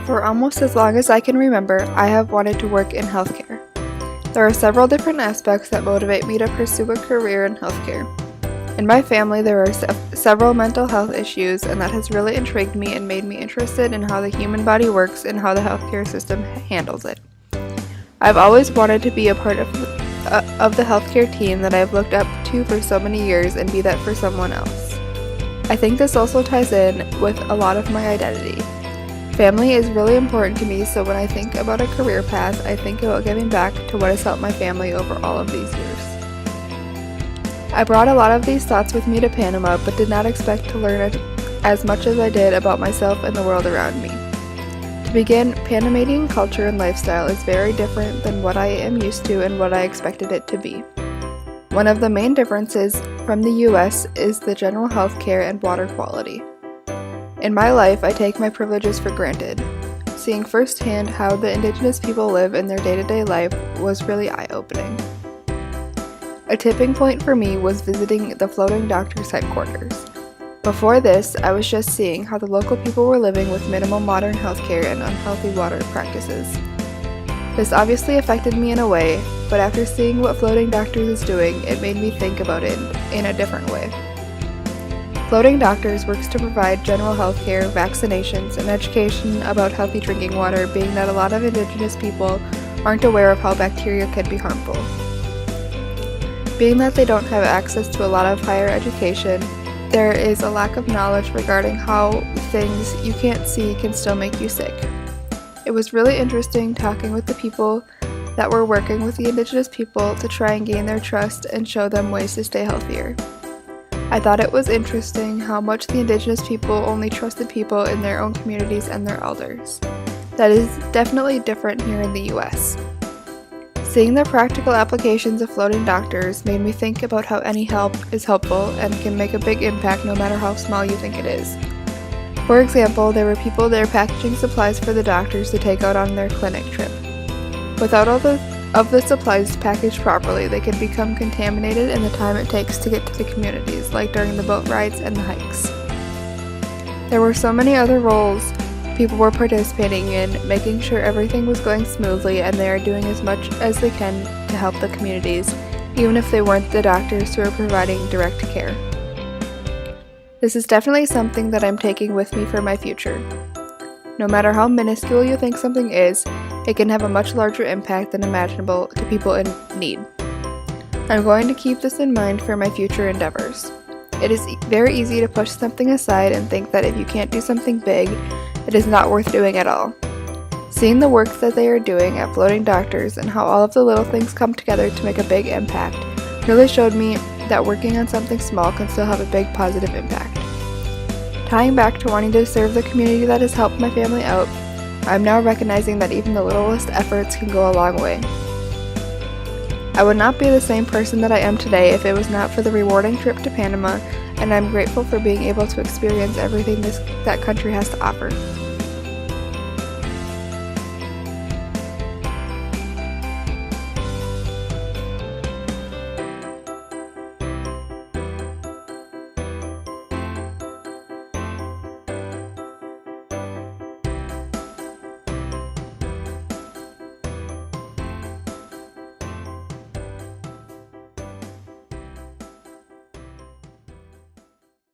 For almost as long as I can remember, I have wanted to work in healthcare. There are several different aspects that motivate me to pursue a career in healthcare. In my family, there are several mental health issues, and that has really intrigued me and made me interested in how the human body works and how the healthcare system handles it. I've always wanted to be a part of the healthcare team that I've looked up to for so many years and be that for someone else. I think this also ties in with a lot of my identity. Family is really important to me, so when I think about a career path, I think about giving back to what has helped my family over all of these years. I brought a lot of these thoughts with me to Panama, but did not expect to learn as much as I did about myself and the world around me. To begin, Panamanian culture and lifestyle is very different than what I am used to and what I expected it to be. One of the main differences from the US is the general health care and water quality. In my life, I take my privileges for granted. Seeing firsthand how the indigenous people live in their day-to-day life was really eye-opening. A tipping point for me was visiting the floating doctor's headquarters. Before this, I was just seeing how the local people were living with minimal modern healthcare and unhealthy water practices. This obviously affected me in a way, but after seeing what Floating Doctors is doing, it made me think about it in a different way. Floating Doctors works to provide general health care, vaccinations, and education about healthy drinking water, being that a lot of indigenous people aren't aware of how bacteria can be harmful. Being that they don't have access to a lot of higher education, there is a lack of knowledge regarding how things you can't see can still make you sick. It was really interesting talking with the people that were working with the indigenous people to try and gain their trust and show them ways to stay healthier. I thought it was interesting how much the indigenous people only trusted people in their own communities and their elders. That is definitely different here in the US. Seeing the practical applications of Floating Doctors made me think about how any help is helpful and can make a big impact no matter how small you think it is. For example, there were people there packaging supplies for the doctors to take out on their clinic trip. Without all of the supplies packaged properly, they could become contaminated in the time it takes to get to the communities, like during the boat rides and the hikes. There were so many other roles people were participating in, making sure everything was going smoothly, and they are doing as much as they can to help the communities, even if they weren't the doctors who are providing direct care. This is definitely something that I'm taking with me for my future. No matter how minuscule you think something is, it can have a much larger impact than imaginable to people in need. I'm going to keep this in mind for my future endeavors. It is very easy to push something aside and think that if you can't do something big, it is not worth doing at all. Seeing the work that they are doing at Floating Doctors and how all of the little things come together to make a big impact really showed me that working on something small can still have a big positive impact. Tying back to wanting to serve the community that has helped my family out, I'm now recognizing that even the littlest efforts can go a long way. I would not be the same person that I am today if it was not for the rewarding trip to Panama, and I'm grateful for being able to experience everything that country has to offer.